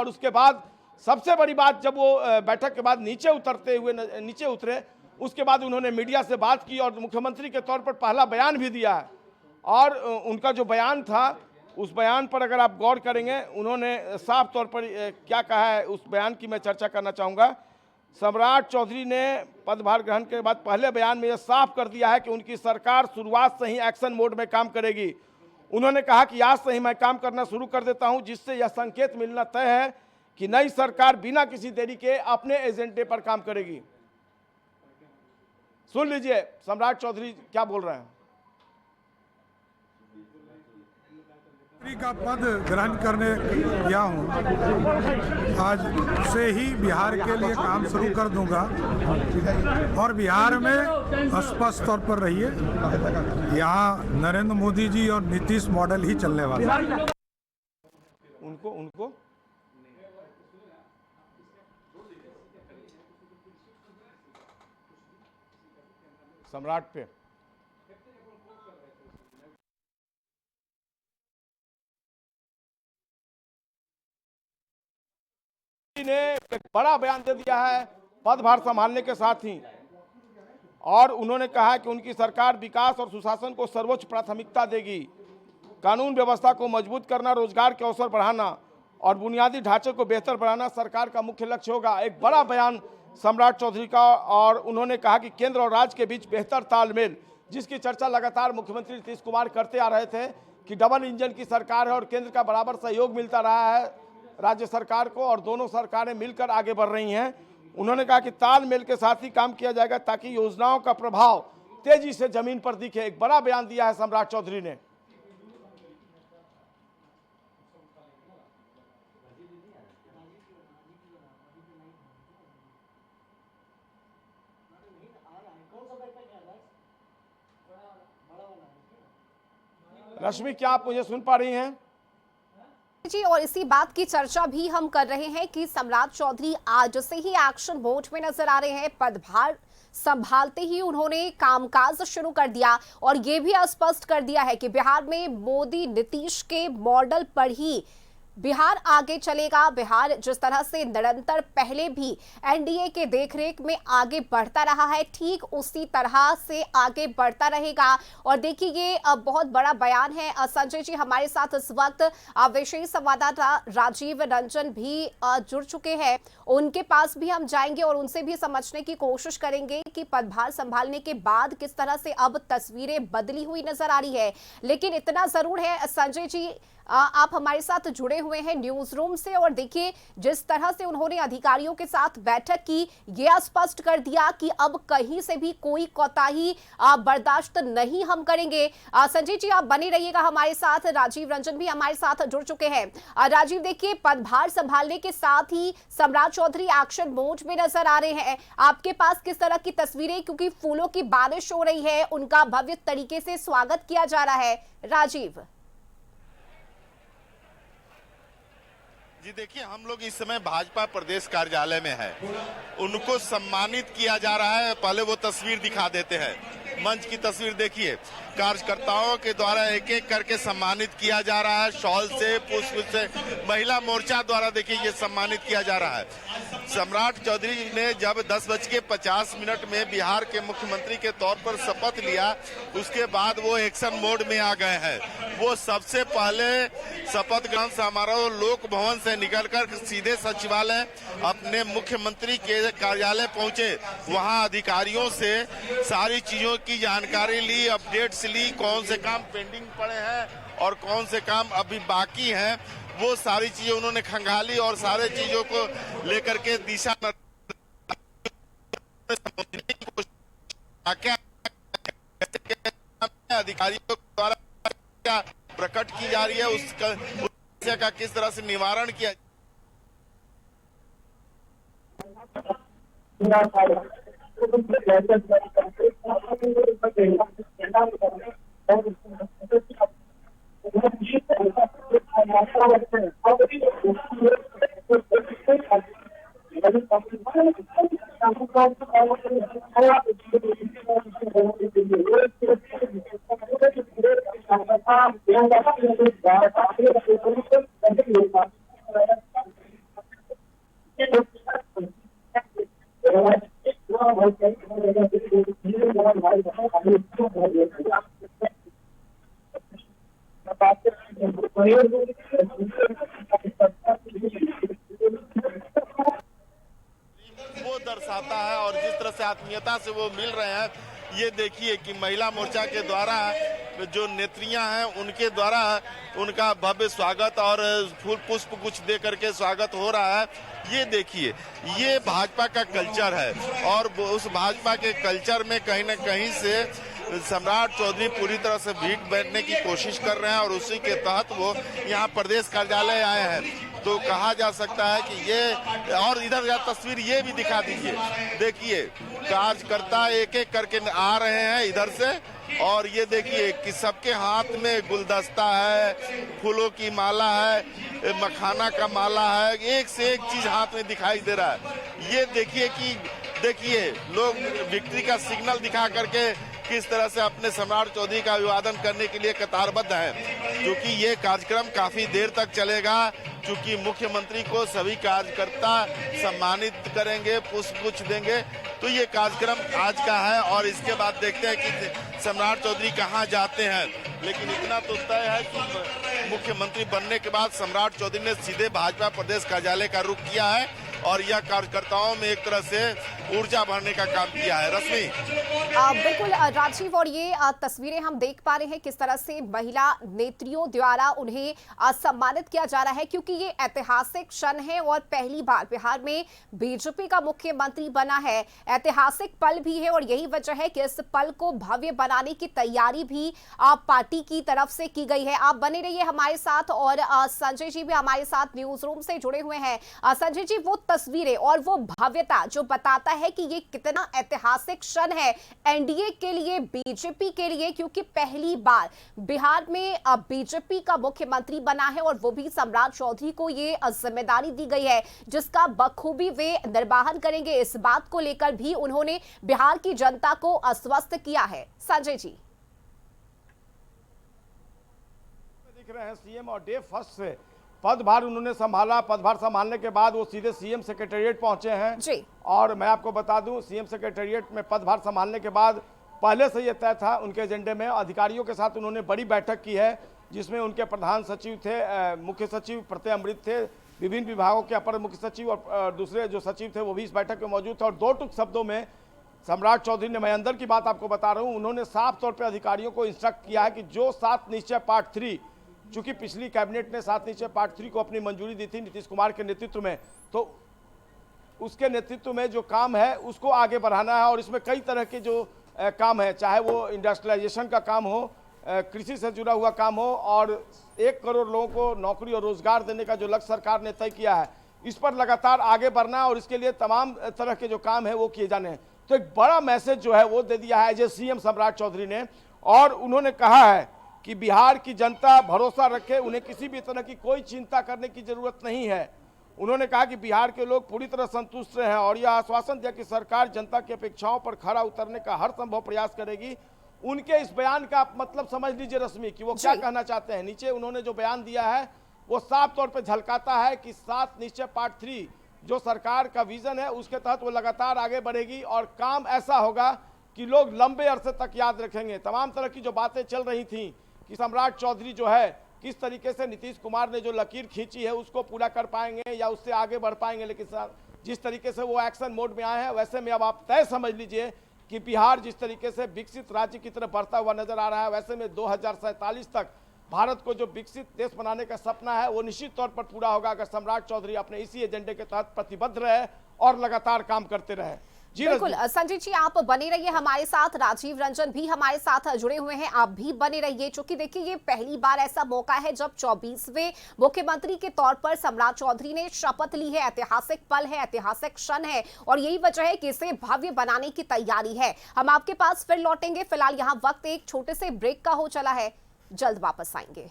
और उसके बाद सबसे बड़ी बात, जब वो बैठक के बाद नीचे उतरे, उसके बाद उन्होंने मीडिया से बात की और मुख्यमंत्री के तौर पर पहला बयान भी दिया है। और उनका जो बयान था, उस बयान पर अगर आप गौर करेंगे, उन्होंने साफ तौर पर क्या कहा है, उस बयान की मैं चर्चा करना चाहूँगा। सम्राट चौधरी ने पदभार ग्रहण के बाद पहले बयान में यह साफ कर दिया है कि उनकी सरकार शुरुआत से ही एक्शन मोड में काम करेगी। उन्होंने कहा कि आज से ही मैं काम करना शुरू कर देता हूं, जिससे यह संकेत मिलना तय है कि नई सरकार बिना किसी देरी के अपने एजेंडे पर काम करेगी। सुन लीजिए सम्राट चौधरी क्या बोल रहे हैं। का पद ग्रहण करने गया हूँ, आज से ही बिहार के लिए काम शुरू कर दूंगा और बिहार में स्पष्ट तौर पर रहिए, यहाँ नरेंद्र मोदी जी और नीतीश मॉडल ही चलने वाला है। उनको सम्राट पे ने एक बड़ा बयान दे दिया है पदभार संभालने के साथ ही, और उन्होंने कहा कि उनकी सरकार विकास और सुशासन को सर्वोच्च प्राथमिकता देगी। कानून व्यवस्था को मजबूत करना, रोजगार के अवसर बढ़ाना और बुनियादी ढांचे को बेहतर बनाना सरकार का मुख्य लक्ष्य होगा। एक बड़ा बयान सम्राट चौधरी का। और उन्होंने कहा कि केंद्र और राज्य के बीच बेहतर तालमेल, जिसकी चर्चा लगातार मुख्यमंत्री नीतीश कुमार करते आ रहे थे कि डबल इंजन की सरकार है और केंद्र का बराबर सहयोग मिलता रहा है राज्य सरकार को, और दोनों सरकारें मिलकर आगे बढ़ रही हैं। उन्होंने कहा कि तालमेल के साथ ही काम किया जाएगा ताकि योजनाओं का प्रभाव तेजी से जमीन पर दिखे। एक बड़ा बयान दिया है सम्राट चौधरी ने। रश्मि, क्या आप मुझे सुन पा रही हैं? जी, और इसी बात की चर्चा भी हम कर रहे हैं कि सम्राट चौधरी आज से ही एक्शन मोड में नजर आ रहे हैं। पदभार संभालते ही उन्होंने कामकाज शुरू कर दिया और ये भी स्पष्ट कर दिया है कि बिहार में मोदी नीतीश के मॉडल पर ही बिहार आगे चलेगा। बिहार जिस तरह से निरंतर पहले भी एनडीए के देखरेख में आगे बढ़ता रहा है, ठीक उसी तरह से आगे बढ़ता रहेगा। और देखिए ये बहुत बड़ा बयान है। संजय जी हमारे साथ इस वक्त विशेष संवाददाता राजीव रंजन भी जुड़ चुके हैं, उनके पास भी हम जाएंगे और उनसे भी समझने की कोशिश करेंगे कि पदभार संभालने के बाद किस तरह से अब तस्वीरें बदली हुई नजर आ रही है। लेकिन इतना जरूर है संजय जी, आप हमारे साथ जुड़े हुए हैं न्यूज रूम से, और देखिए जिस तरह से उन्होंने अधिकारियों के साथ बैठक की, यह स्पष्ट कर दिया कि अब कहीं से भी कोई कोताही बर्दाश्त नहीं हम करेंगे। संजय जी आप बने रहिएगा हमारे साथ। राजीव रंजन भी हमारे साथ जुड़ चुके हैं। राजीव, देखिए पदभार संभालने के साथ ही सम्राट चौधरी एक्शन मोड में नजर आ रहे हैं। आपके पास किस तरह की तस्वीरें, क्योंकि फूलों की बारिश हो रही है, उनका भव्य तरीके से स्वागत किया जा रहा है। राजीव जी देखिए, हम लोग इस समय भाजपा प्रदेश कार्यालय में है, उनको सम्मानित किया जा रहा है। पहले वो तस्वीर दिखा देते हैं, मंच की तस्वीर देखिए। कार्यकर्ताओं के द्वारा एक एक करके सम्मानित किया जा रहा है, शॉल से, पुष्प से, महिला मोर्चा द्वारा देखिए ये सम्मानित किया जा रहा है। सम्राट चौधरी ने जब 10:50 में बिहार के मुख्यमंत्री के तौर पर शपथ लिया, उसके बाद वो एक्शन मोड में आ गए हैं। वो सबसे पहले शपथ ग्रहण समारोह लोक भवन से निकलकर सीधे सचिवालय अपने मुख्यमंत्री के कार्यालय पहुंचे। वहां अधिकारियों से सारी चीजों की जानकारी ली, अपडेट्स ली, कौन से काम पेंडिंग पड़े हैं और कौन से काम अभी बाकी हैं, वो सारी चीजें उन्होंने खंगाली और सारे चीजों को लेकर के दिशा अधिकारियों द्वारा क्या प्रकट की जा रही है, उसका समस्या का किस तरह से निवारण किया। वो दर्शाता है और जिस तरह से आत्मीयता से वो मिल रहे हैं, ये देखिए कि महिला मोर्चा के द्वारा जो नेत्रियां हैं उनके द्वारा उनका भव्य स्वागत और फूल पुष्प कुछ दे करके स्वागत हो रहा है। ये देखिए, ये भाजपा का कल्चर है और उस भाजपा के कल्चर में कहीं न कहीं से सम्राट चौधरी पूरी तरह से भीड़ बैठने की कोशिश कर रहे हैं और उसी के तहत वो यहाँ प्रदेश कार्यालय आए हैं। तो कहा जा सकता है कि ये, और इधर यह तस्वीर ये भी दिखा दीजिए, देखिए कार्यकर्ता एक एक करके आ रहे हैं इधर से और ये देखिए कि सबके हाथ में गुलदस्ता है, फूलों की माला है, मखाना का माला है, एक से एक चीज हाथ में दिखाई दे रहा है। ये देखिए लोग विक्ट्री का सिग्नल दिखा करके किस तरह से अपने सम्राट चौधरी का अभिवादन करने के लिए कतारबद्ध है, क्योंकि ये कार्यक्रम काफी देर तक चलेगा। चूंकि मुख्यमंत्री को सभी कार्यकर्ता सम्मानित करेंगे, पुष्प देंगे, तो ये कार्यक्रम आज का है और इसके बाद देखते हैं कि सम्राट चौधरी कहां जाते हैं। लेकिन इतना तो तय है कि मुख्यमंत्री बनने के बाद सम्राट चौधरी ने सीधे भाजपा प्रदेश कार्यालय का रुख किया है और यह कार्यकर्ताओं में एक तरह से ऊर्जा भरने का काम किया है। रश्मि, बिल्कुल राजीव, और ये तस्वीरें हम देख पा रहे हैं किस तरह से महिला नेत्रियों द्वारा उन्हें सम्मानित किया जा रहा है, क्योंकि ये ऐतिहासिक क्षण है और पहली बार बिहार में बीजेपी का मुख्यमंत्री बना है। ऐतिहासिक पल भी है और यही वजह है कि इस पल को भव्य बनाने की तैयारी भी पार्टी की तरफ से की गई है। आप बने रहिए हमारे साथ और संजय जी भी हमारे साथ न्यूज रूम से जुड़े हुए हैं। संजय जी, वो तस्वीरें और वो भव्यता जो बताता है कि ये कितना ऐतिहासिक क्षण है एनडीए के लिए, बीजेपी के लिए, क्योंकि पहली बार बिहार में बीजेपी का मुख्यमंत्री बना है और वो भी सम्राट चौधरी को ये जिम्मेदारी दी गई है जिसका बखूबी वे निर्वाहन करेंगे। इस बात को लेकर भी उन्होंने बिहार की जनता को आश्वस्त किया है। संजय जी, दिख रहे हैं सीएम और डे फर्स्ट से पदभार उन्होंने संभाला। पदभार संभालने के बाद वो सीधे सीएम सेक्रेटेरिएट पहुंचे हैं जी। और मैं आपको बता दूं, सीएम सेक्रेटेरिएट में पदभार संभालने के बाद पहले से ये तय था उनके एजेंडे में, अधिकारियों के साथ उन्होंने बड़ी बैठक की है जिसमें उनके प्रधान सचिव थे, मुख्य सचिव प्रत्यय अमृत थे, विभिन्न विभागों के अपर मुख्य सचिव और दूसरे जो सचिव थे वो भी इस बैठक में मौजूद थे। और दो टूक शब्दों में सम्राट चौधरी ने, मैं अंदर की बात आपको बता रहा हूँ, उन्होंने साफ तौर पर अधिकारियों को इंस्ट्रक्ट किया है कि जो 7 निश्चय पार्ट 3, चूंकि पिछली कैबिनेट ने 7 निश्चय पार्ट 3 को अपनी मंजूरी दी थी नीतीश कुमार के नेतृत्व में, तो उसके नेतृत्व में जो काम है उसको आगे बढ़ाना है। और इसमें कई तरह के जो काम है, चाहे वो इंडस्ट्रियलाइजेशन का काम हो, कृषि से जुड़ा हुआ काम हो, और 1 करोड़ लोगों को नौकरी और रोजगार देने का जो लक्ष्य सरकार ने तय किया है, इस पर लगातार आगे बढ़ना है और इसके लिए तमाम तरह के जो काम है वो किए जाने हैं। तो एक बड़ा मैसेज जो है वो दे दिया है एज सीएम सम्राट चौधरी ने, और उन्होंने कहा है कि बिहार की जनता भरोसा रखे, उन्हें किसी भी तरह की कोई चिंता करने की जरूरत नहीं है। उन्होंने कहा कि बिहार के लोग पूरी तरह संतुष्ट हैं और यह आश्वासन दिया कि सरकार जनता की अपेक्षाओं पर खरा उतरने का हर संभव प्रयास करेगी। उनके इस बयान का आप मतलब समझ लीजिए रश्मि कि वो क्या कहना चाहते हैं। नीचे उन्होंने जो बयान दिया है वो साफ तौर पर झलकाता है कि 7 निश्चय पार्ट 3 जो सरकार का विजन है उसके तहत वो लगातार आगे बढ़ेगी और काम ऐसा होगा कि लोग लंबे अरसे तक याद रखेंगे। तमाम तरह की जो बातें चल रही थी कि सम्राट चौधरी जो है किस तरीके से नीतीश कुमार ने जो लकीर खींची है उसको पूरा कर पाएंगे या उससे आगे बढ़ पाएंगे, लेकिन जिस तरीके से वो एक्शन मोड में आए हैं वैसे में अब आप तय समझ लीजिए कि बिहार जिस तरीके से विकसित राज्य की तरफ बढ़ता हुआ नजर आ रहा है, वैसे में 2047 तक भारत को जो विकसित देश बनाने का सपना है वो निश्चित तौर पर पूरा होगा अगर सम्राट चौधरी अपने इसी एजेंडे के तहत प्रतिबद्ध रहे और लगातार काम करते रहे। जी बिल्कुल संजय जी, आप बने रहिए हमारे साथ। राजीव रंजन भी हमारे साथ जुड़े हुए हैं, आप भी बने रहिए, क्योंकि देखिए ये पहली बार ऐसा मौका है जब 24वें मुख्यमंत्री के तौर पर सम्राट चौधरी ने शपथ ली है। ऐतिहासिक पल है, ऐतिहासिक क्षण है और यही वजह है कि इसे भव्य बनाने की तैयारी है। हम आपके पास फिर लौटेंगे, फिलहाल यहाँ वक्त एक छोटे से ब्रेक का हो चला है, जल्द वापस आएंगे।